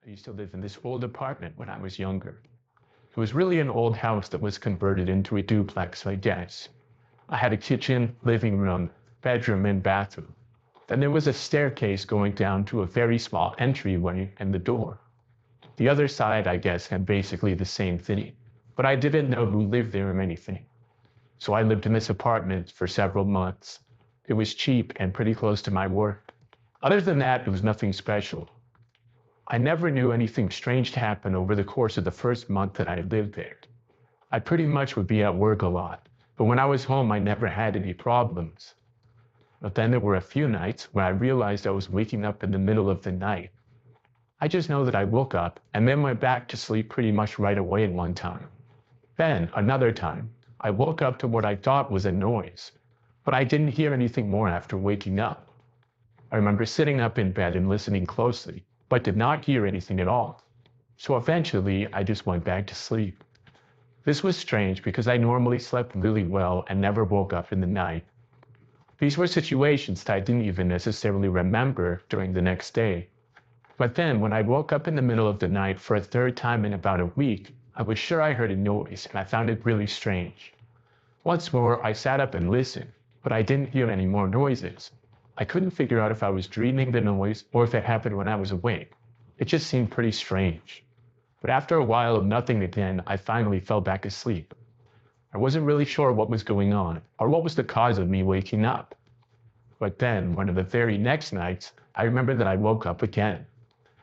I used to live in this old apartment when I was younger. It was really an old house that was converted into a duplex, I guess. I had a kitchen, living room, bedroom, and bathroom. Then there was a staircase going down to a very small entryway and the door. The other side, I guess, had basically the same thing, but I didn't know who lived there or anything. So I lived in this apartment for several months. It was cheap and pretty close to my work. Other than that, it was nothing special. I never knew anything strange to happen over the course of the first month that I lived there. I pretty much would be at work a lot, but when I was home, I never had any problems. But then there were a few nights when I realized I was waking up in the middle of the night. I just know that I woke up and then went back to sleep pretty much right away one time. Then, another time, I woke up to what I thought was a noise, but I didn't hear anything more after waking up. I remember sitting up in bed and listening closely, but did not hear anything at all. So eventually, I just went back to sleep. This was strange because I normally slept really well and never woke up in the night. These were situations that I didn't even necessarily remember during the next day. But then, when I woke up in the middle of the night for a third time in about a week, I was sure I heard a noise and I found it really strange. Once more, I sat up and listened, but I didn't hear any more noises. I couldn't figure out if I was dreaming the noise or if it happened when I was awake. It just seemed pretty strange. But after a while of nothing again, I finally fell back asleep. I wasn't really sure what was going on or what was the cause of me waking up. But then, one of the very next nights, I remember that I woke up again.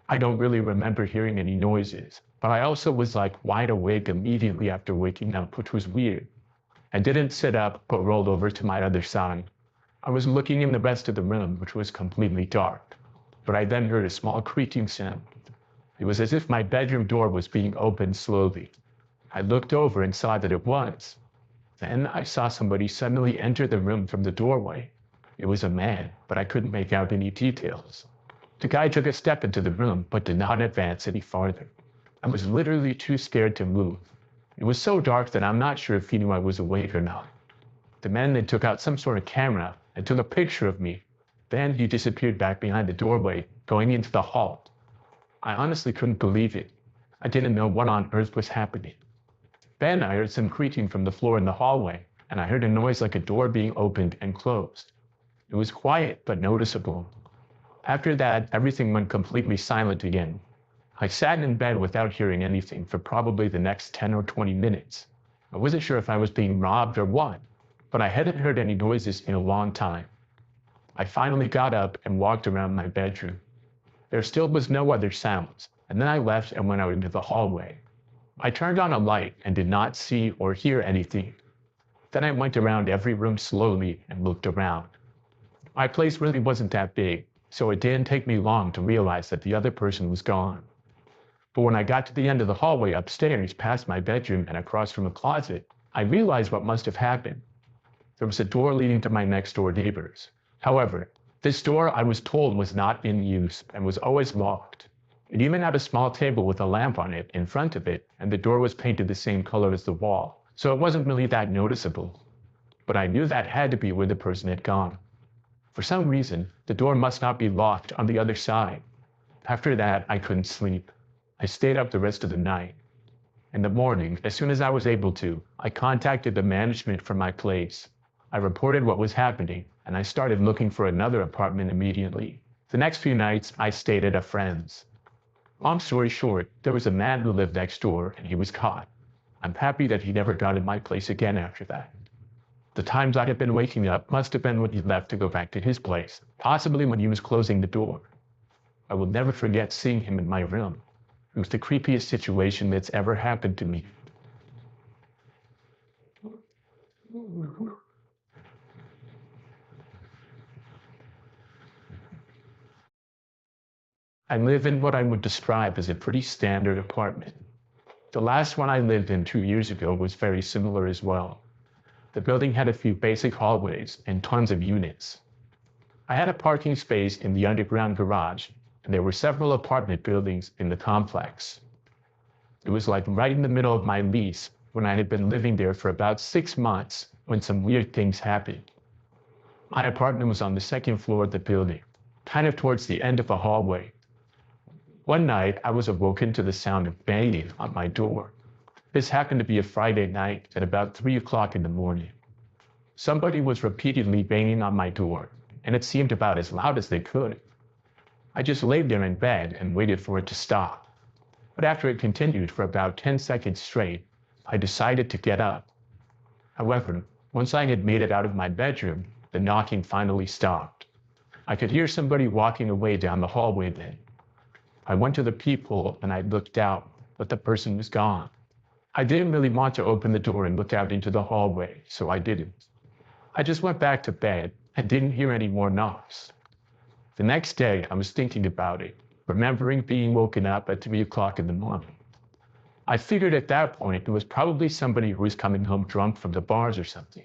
I don't really remember hearing any noises, but I also was like wide awake immediately after waking up, which was weird. I didn't sit up, but rolled over to my other side. I was looking in the rest of the room, which was completely dark, but I then heard a small creaking sound. It was as if my bedroom door was being opened slowly. I looked over and saw that it was. Then I saw somebody suddenly enter the room from the doorway. It was a man, but I couldn't make out any details. The guy took a step into the room, but did not advance any farther. I was literally too scared to move. It was so dark that I'm not sure if he knew I was awake or not. The man then took out some sort of camera and took a picture of me. Then he disappeared back behind the doorway, going into the hall. I honestly couldn't believe it. I didn't know what on earth was happening. Then I heard some creaking from the floor in the hallway, and I heard a noise like a door being opened and closed. It was quiet but noticeable. After that, everything went completely silent again. I sat in bed without hearing anything for probably the next 10 or 20 minutes. I wasn't sure if I was being robbed or what, but I hadn't heard any noises in a long time. I finally got up and walked around my bedroom. There still was no other sounds, and then I left and went out into the hallway. I turned on a light and did not see or hear anything. Then I went around every room slowly and looked around. My place really wasn't that big, so it didn't take me long to realize that the other person was gone. But when I got to the end of the hallway upstairs past my bedroom and across from a closet, I realized what must have happened. There was a door leading to my next door neighbors. However, this door I was told was not in use and was always locked. It even had a small table with a lamp on it in front of it, and the door was painted the same color as the wall, so it wasn't really that noticeable. But I knew that had to be where the person had gone. For some reason, the door must not be locked on the other side. After that, I couldn't sleep. I stayed up the rest of the night. In the morning, as soon as I was able to, I contacted the management for my place. I reported what was happening, and I started looking for another apartment immediately. The next few nights, I stayed at a friend's. Long story short, there was a man who lived next door, and he was caught. I'm happy that he never got in my place again after that. The times I had been waking up must have been when he left to go back to his place, possibly when he was closing the door. I will never forget seeing him in my room. It was the creepiest situation that's ever happened to me. I live in what I would describe as a pretty standard apartment. The last one I lived in 2 years ago was very similar as well. The building had a few basic hallways and tons of units. I had a parking space in the underground garage, and there were several apartment buildings in the complex. It was like right in the middle of my lease when I had been living there for about 6 months when some weird things happened. My apartment was on the second floor of the building, kind of towards the end of a hallway. One night, I was awoken to the sound of banging on my door. This happened to be a Friday night at about 3 o'clock in the morning. Somebody was repeatedly banging on my door, and it seemed about as loud as they could. I just laid there in bed and waited for it to stop. But after it continued for about 10 seconds straight, I decided to get up. However, once I had made it out of my bedroom, the knocking finally stopped. I could hear somebody walking away down the hallway then. I went to the peephole and I looked out, but the person was gone. I didn't really want to open the door and look out into the hallway, so I didn't. I just went back to bed and didn't hear any more knocks. The next day, I was thinking about it, remembering being woken up at 3 o'clock in the morning. I figured at that point it was probably somebody who was coming home drunk from the bars or something.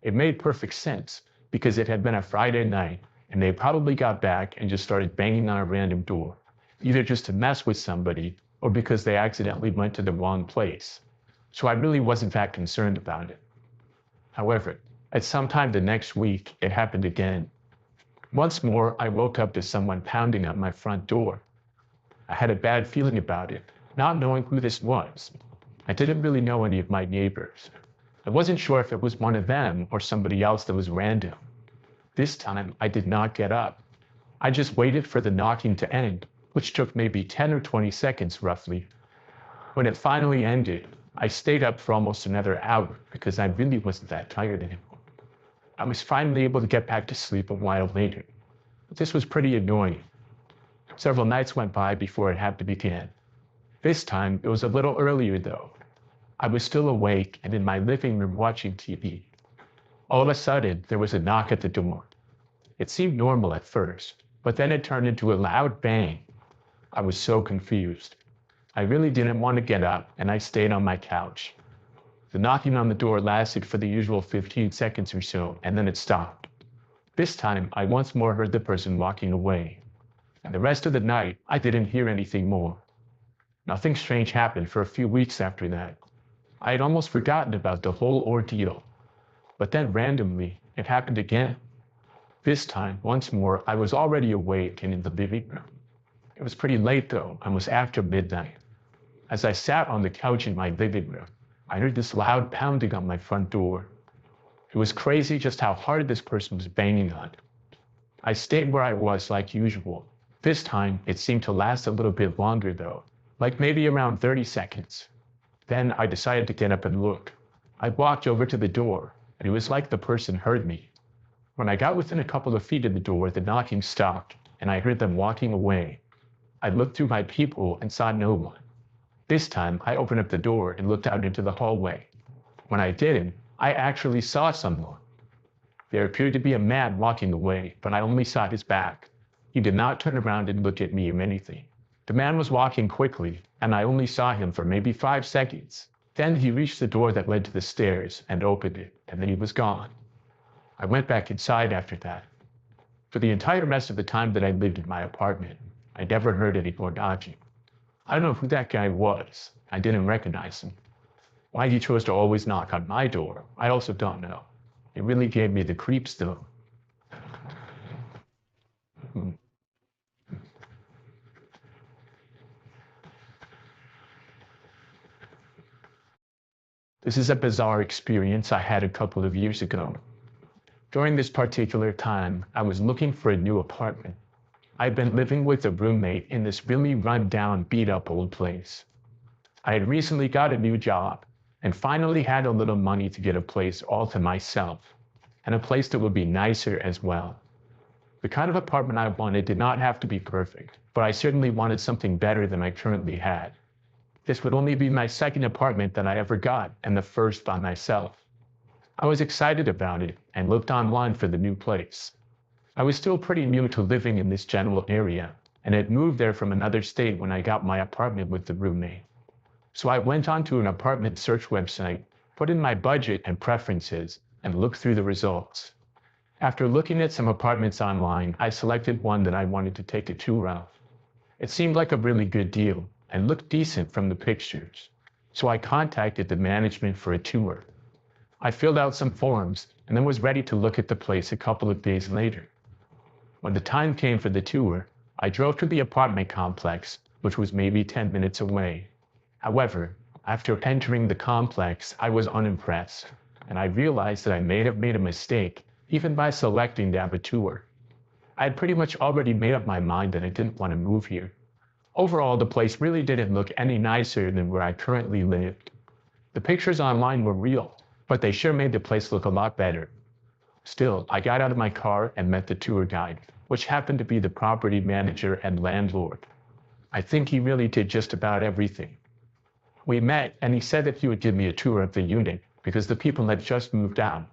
It made perfect sense because it had been a Friday night and they probably got back and just started banging on a random door, either just to mess with somebody or because they accidentally went to the wrong place. So I really wasn't that concerned about it. However, at some time the next week, it happened again. Once more, I woke up to someone pounding at my front door. I had a bad feeling about it, not knowing who this was. I didn't really know any of my neighbors. I wasn't sure if it was one of them or somebody else that was random. This time, I did not get up. I just waited for the knocking to end, which took maybe 10 or 20 seconds roughly. When it finally ended, I stayed up for almost another hour because I really wasn't that tired anymore. I was finally able to get back to sleep a while later. But this was pretty annoying. Several nights went by before it happened again. This time, it was a little earlier though. I was still awake and in my living room watching TV. All of a sudden, there was a knock at the door. It seemed normal at first, but then it turned into a loud bang. I was so confused. I really didn't want to get up and I stayed on my couch. The knocking on the door lasted for the usual 15 seconds or so, and then it stopped. This time, I once more heard the person walking away. And the rest of the night, I didn't hear anything more. Nothing strange happened for a few weeks after that. I had almost forgotten about the whole ordeal. But then randomly, it happened again. This time, once more, I was already awake and in the living room. It was pretty late though, and was after midnight. As I sat on the couch in my living room, I heard this loud pounding on my front door. It was crazy just how hard this person was banging on it. I stayed where I was like usual. This time, it seemed to last a little bit longer though, like maybe around 30 seconds. Then I decided to get up and look. I walked over to the door, and it was like the person heard me. When I got within a couple of feet of the door, the knocking stopped, and I heard them walking away. I looked through my peephole and saw no one. This time, I opened up the door and looked out into the hallway. When I didn't, I actually saw someone. There appeared to be a man walking away, but I only saw his back. He did not turn around and look at me or anything. The man was walking quickly, and I only saw him for maybe 5 seconds. Then he reached the door that led to the stairs and opened it, and then he was gone. I went back inside after that. For the entire rest of the time that I lived in my apartment, I never heard any more knocking. I don't know who that guy was. I didn't recognize him. Why he chose to always knock on my door, I also don't know. It really gave me the creeps though. This is a bizarre experience I had a couple of years ago. During this particular time, I was looking for a new apartment. I'd been living with a roommate in this really run-down, beat-up old place. I had recently got a new job and finally had a little money to get a place all to myself, and a place that would be nicer as well. The kind of apartment I wanted did not have to be perfect, but I certainly wanted something better than I currently had. This would only be my second apartment that I ever got, and the first by myself. I was excited about it and looked online for the new place. I was still pretty new to living in this general area, and had moved there from another state when I got my apartment with the roommate. So I went onto an apartment search website, put in my budget and preferences, and looked through the results. After looking at some apartments online, I selected one that I wanted to take a tour of. It seemed like a really good deal and looked decent from the pictures. So I contacted the management for a tour. I filled out some forms and then was ready to look at the place a couple of days later. When the time came for the tour, I drove to the apartment complex, which was maybe 10 minutes away. However, after entering the complex, I was unimpressed, and I realized that I may have made a mistake even by selecting the abattoir. I had pretty much already made up my mind that I didn't want to move here. Overall, the place really didn't look any nicer than where I currently lived. The pictures online were real, but they sure made the place look a lot better. Still, I got out of my car and met the tour guide, which happened to be the property manager and landlord. I think he really did just about everything. We met, and he said that he would give me a tour of the unit because the people had just moved out.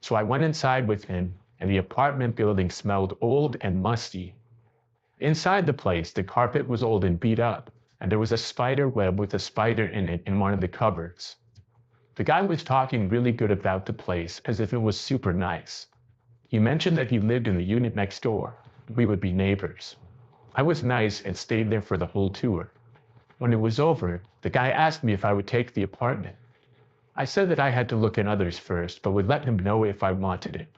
So I went inside with him, and the apartment building smelled old and musty. Inside the place, the carpet was old and beat up, and there was a spider web with a spider in it in one of the cupboards. The guy was talking really good about the place as if it was super nice. He mentioned that he lived in the unit next door. We would be neighbors. I was nice and stayed there for the whole tour. When it was over, the guy asked me if I would take the apartment. I said that I had to look at others first, but would let him know if I wanted it.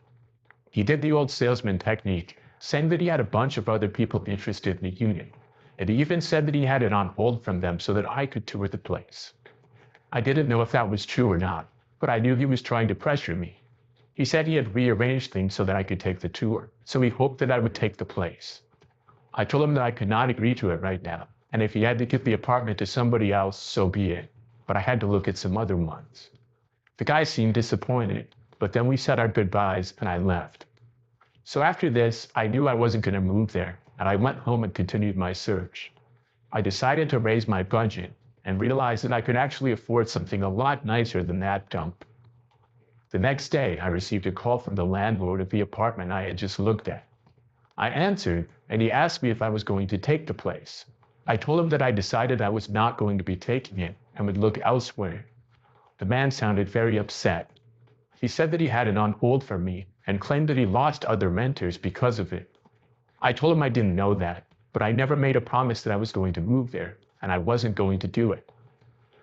He did the old salesman technique, saying that he had a bunch of other people interested in the unit, and he even said that he had it on hold from them so that I could tour the place. I didn't know if that was true or not, but I knew he was trying to pressure me. He said he had rearranged things so that I could take the tour, so he hoped that I would take the place. I told him that I could not agree to it right now, and if he had to give the apartment to somebody else, so be it, but I had to look at some other ones. The guy seemed disappointed, but then we said our goodbyes and I left. So after this, I knew I wasn't going to move there, and I went home and continued my search. I decided to raise my budget and realized that I could actually afford something a lot nicer than that dump. The next day, I received a call from the landlord of the apartment I had just looked at. I answered, and he asked me if I was going to take the place. I told him that I decided I was not going to be taking it and would look elsewhere. The man sounded very upset. He said that he had it on hold for me and claimed that he lost other renters because of it. I told him I didn't know that, but I never made a promise that I was going to move there, and I wasn't going to do it.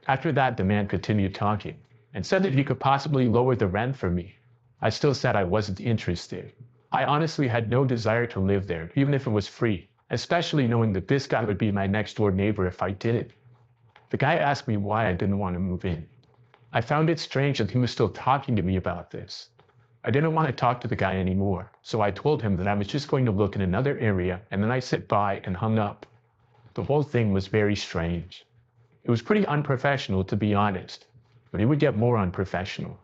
After that, the man continued talking and said that he could possibly lower the rent for me. I still said I wasn't interested. I honestly had no desire to live there, even if it was free, especially knowing that this guy would be my next door neighbor if I did it. The guy asked me why I didn't want to move in. I found it strange that he was still talking to me about this. I didn't want to talk to the guy anymore, so I told him that I was just going to look in another area, and then I sat by and hung up. The whole thing was very strange. It was pretty unprofessional, to be honest, but it would get more unprofessional.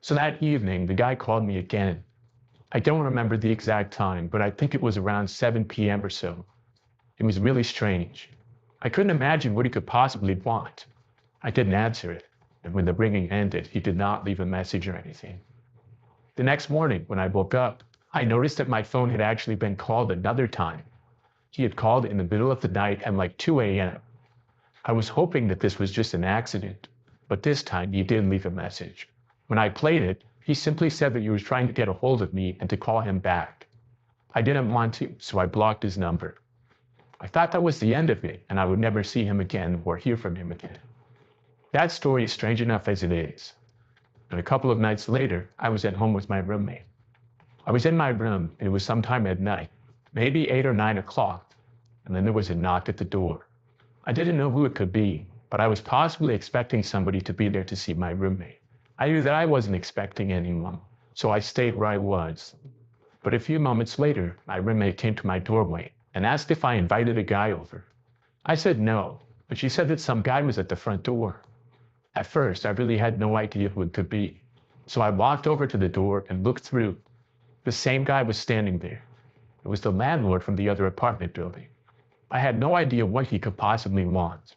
So that evening, the guy called me again. I don't remember the exact time, but I think it was around 7 p.m. or so. It was really strange. I couldn't imagine what he could possibly want. I didn't answer it, and when the ringing ended, he did not leave a message or anything. The next morning, when I woke up, I noticed that my phone had actually been called another time. He had called in the middle of the night at like 2 a.m. I was hoping that this was just an accident, but this time he did leave a message. When I played it, he simply said that he was trying to get a hold of me and to call him back. I didn't want to, so I blocked his number. I thought that was the end of it, and I would never see him again or hear from him again. That story is strange enough as it is. And a couple of nights later, I was at home with my roommate. I was in my room, and it was sometime at night, maybe 8 or 9 o'clock, and then there was a knock at the door. I didn't know who it could be, but I was possibly expecting somebody to be there to see my roommate. I knew that I wasn't expecting anyone, so I stayed where I was. But a few moments later, my roommate came to my doorway and asked if I invited a guy over. I said no, but she said that some guy was at the front door. At first, I really had no idea who it could be, so I walked over to the door and looked through. The same guy was standing there. It was the landlord from the other apartment building. I had no idea what he could possibly want.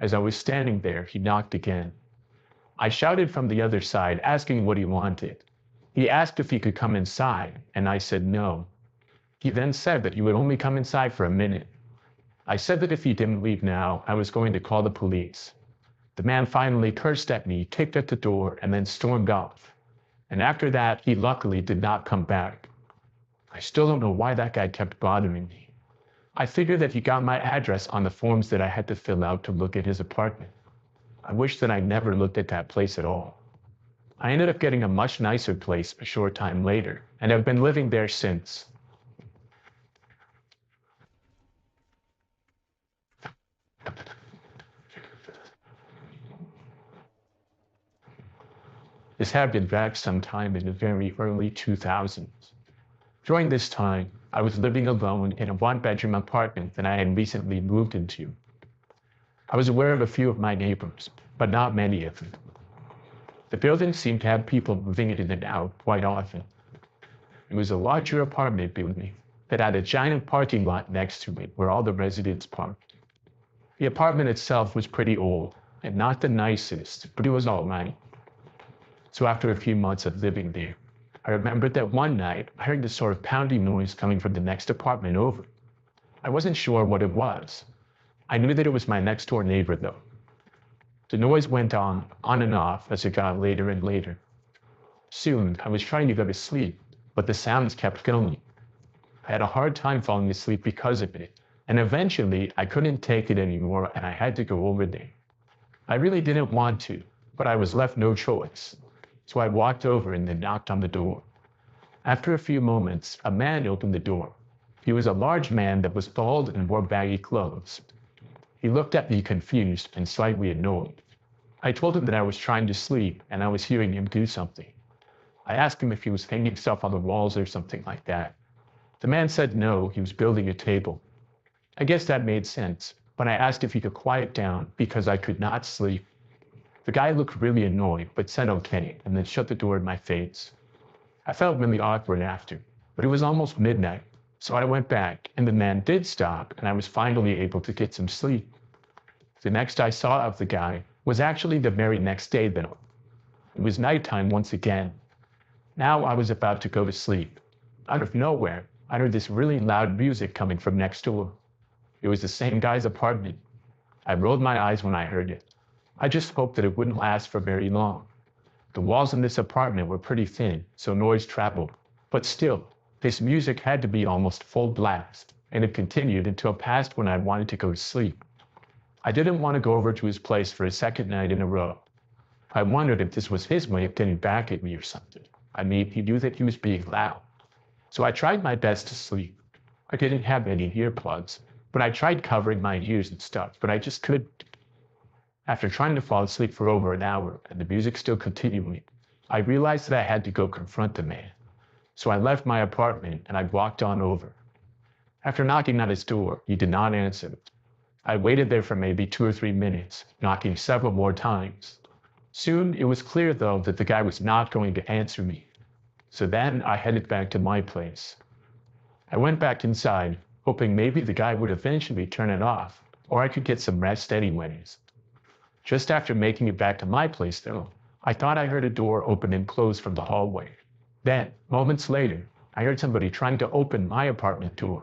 As I was standing there, he knocked again. I shouted from the other side, asking what he wanted. He asked if he could come inside, and I said no. He then said that he would only come inside for a minute. I said that if he didn't leave now, I was going to call the police. The man finally cursed at me, kicked at the door, and then stormed off. And after that, he luckily did not come back. I still don't know why that guy kept bothering me. I figured that he got my address on the forms that I had to fill out to look at his apartment. I wish that I never looked at that place at all. I ended up getting a much nicer place a short time later, and have been living there since. This had been back sometime in the very early 2000s. During this time, I was living alone in a one-bedroom apartment that I had recently moved into. I was aware of a few of my neighbors, but not many of them. The building seemed to have people moving in and out quite often. It was a larger apartment building that had a giant parking lot next to it where all the residents parked. The apartment itself was pretty old and not the nicest, but it was all right. So after a few months of living there, I remembered that one night I heard this sort of pounding noise coming from the next apartment over. I wasn't sure what it was. I knew that it was my next door neighbor though. The noise went on and off as it got later and later. Soon, I was trying to go to sleep, but the sounds kept going. I had a hard time falling asleep because of it, and eventually I couldn't take it anymore and I had to go over there. I really didn't want to, but I was left no choice. So I walked over and then knocked on the door. After a few moments, a man opened the door. He was a large man that was bald and wore baggy clothes. He looked at me confused and slightly annoyed. I told him that I was trying to sleep and I was hearing him do something. I asked him if he was hanging stuff on the walls or something like that. The man said no, he was building a table. I guess that made sense, but I asked if he could quiet down because I could not sleep. The guy looked really annoyed, but said okay, and then shut the door in my face. I felt really awkward after, but it was almost midnight. So I went back, and the man did stop, and I was finally able to get some sleep. The next I saw of the guy was actually the very next day though. It was nighttime once again. Now I was about to go to sleep. Out of nowhere, I heard this really loud music coming from next door. It was the same guy's apartment. I rolled my eyes when I heard it. I just hoped that it wouldn't last for very long. The walls in this apartment were pretty thin, so noise traveled. But still, this music had to be almost full blast, and it continued until past when I wanted to go to sleep. I didn't want to go over to his place for a second night in a row. I wondered if this was his way of getting back at me or something. I mean, he knew that he was being loud. So I tried my best to sleep. I didn't have any earplugs, but I tried covering my ears and stuff, but I just couldn't. After trying to fall asleep for over an hour and the music still continuing, I realized that I had to go confront the man. So I left my apartment and I walked on over. After knocking at his door, he did not answer. I waited there for maybe 2 or 3 minutes, knocking several more times. Soon it was clear though that the guy was not going to answer me. So then I headed back to my place. I went back inside, hoping maybe the guy would eventually turn it off, or I could get some rest anyways. Just after making it back to my place though, I thought I heard a door open and close from the hallway. Then, moments later, I heard somebody trying to open my apartment door.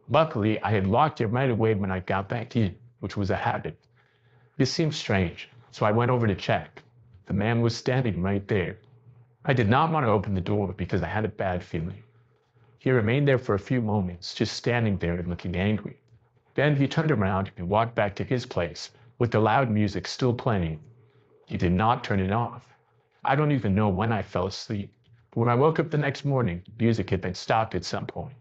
Luckily, I had locked it right away when I got back in, which was a habit. This seemed strange, so I went over to check. The man was standing right there. I did not want to open the door because I had a bad feeling. He remained there for a few moments, just standing there and looking angry. Then he turned around and walked back to his place, with the loud music still playing. He did not turn it off. I don't even know when I fell asleep. When I woke up the next morning, music had been stopped at some point.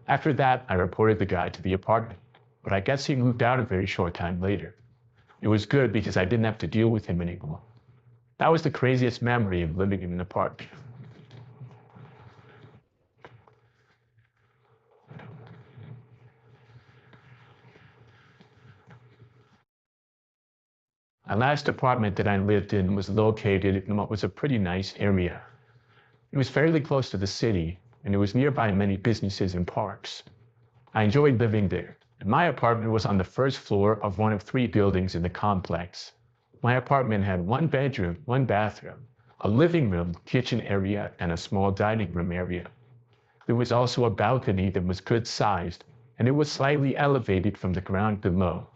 After that, I reported the guy to the apartment, but I guess he moved out a very short time later. It was good because I didn't have to deal with him anymore. That was the craziest memory of living in an apartment. My last apartment that I lived in was located in what was a pretty nice area. It was fairly close to the city, and it was nearby many businesses and parks. I enjoyed living there, and my apartment was on the first floor of one of 3 buildings in the complex. My apartment had 1 bedroom, 1 bathroom, a living room, kitchen area, and a small dining room area. There was also a balcony that was good sized, and it was slightly elevated from the ground below.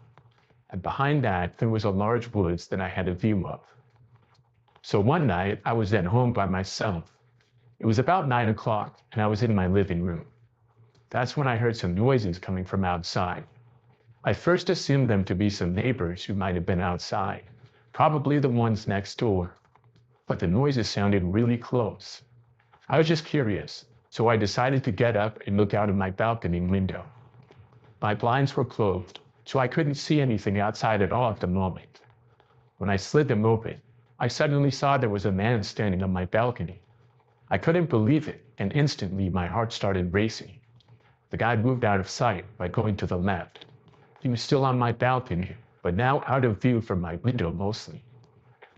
And behind that, there was a large woods that I had a view of. So one night, I was at home by myself. It was about 9 o'clock, and I was in my living room. That's when I heard some noises coming from outside. I first assumed them to be some neighbors who might have been outside, probably the ones next door. But the noises sounded really close. I was just curious, so I decided to get up and look out of my balcony window. My blinds were closed, so I couldn't see anything outside at all at the moment. When I slid them open, I suddenly saw there was a man standing on my balcony. I couldn't believe it, and instantly my heart started racing. The guy moved out of sight by going to the left. He was still on my balcony, but now out of view from my window mostly.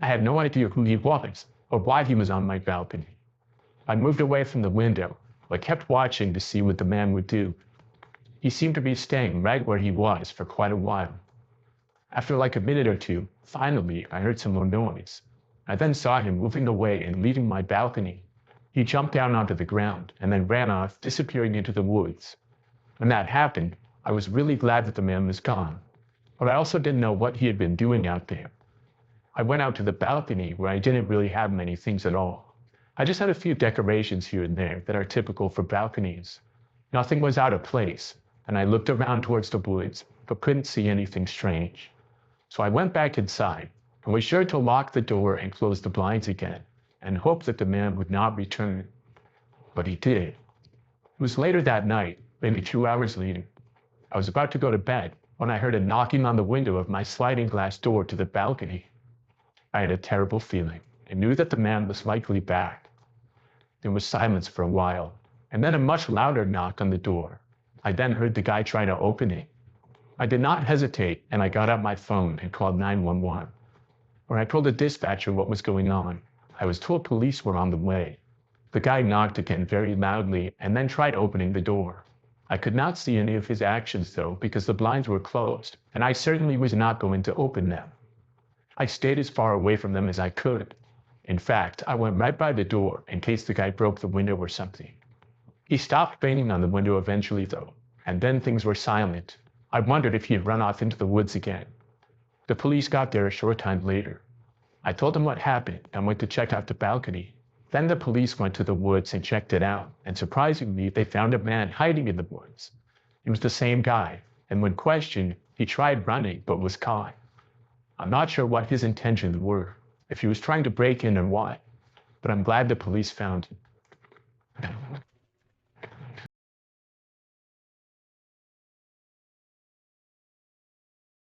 I had no idea who he was or why he was on my balcony. I moved away from the window, but kept watching to see what the man would do. He seemed to be staying right where he was for quite a while. After like a minute or two, finally, I heard some more noise. I then saw him moving away and leaving my balcony. He jumped down onto the ground and then ran off, disappearing into the woods. When that happened, I was really glad that the man was gone, but I also didn't know what he had been doing out there. I went out to the balcony where I didn't really have many things at all. I just had a few decorations here and there that are typical for balconies. Nothing was out of place, and I looked around towards the woods, but couldn't see anything strange. So I went back inside and was sure to lock the door and close the blinds again, and hoped that the man would not return. But he did. It was later that night, maybe 2 hours later. I was about to go to bed when I heard a knocking on the window of my sliding glass door to the balcony. I had a terrible feeling. I knew that the man was likely back. There was silence for a while, and then a much louder knock on the door. I then heard the guy try to open it. I did not hesitate, and I got out my phone and called 911. When I told the dispatcher what was going on, I was told police were on the way. The guy knocked again very loudly and then tried opening the door. I could not see any of his actions though because the blinds were closed, and I certainly was not going to open them. I stayed as far away from them as I could. In fact, I went right by the door in case the guy broke the window or something. He stopped banging on the window eventually though, and then things were silent. I wondered if he had run off into the woods again. The police got there a short time later. I told them what happened and went to check out the balcony. Then the police went to the woods and checked it out, and surprisingly, they found a man hiding in the woods. It was the same guy, and when questioned, he tried running but was caught. I'm not sure what his intentions were, if he was trying to break in or what, but I'm glad the police found him.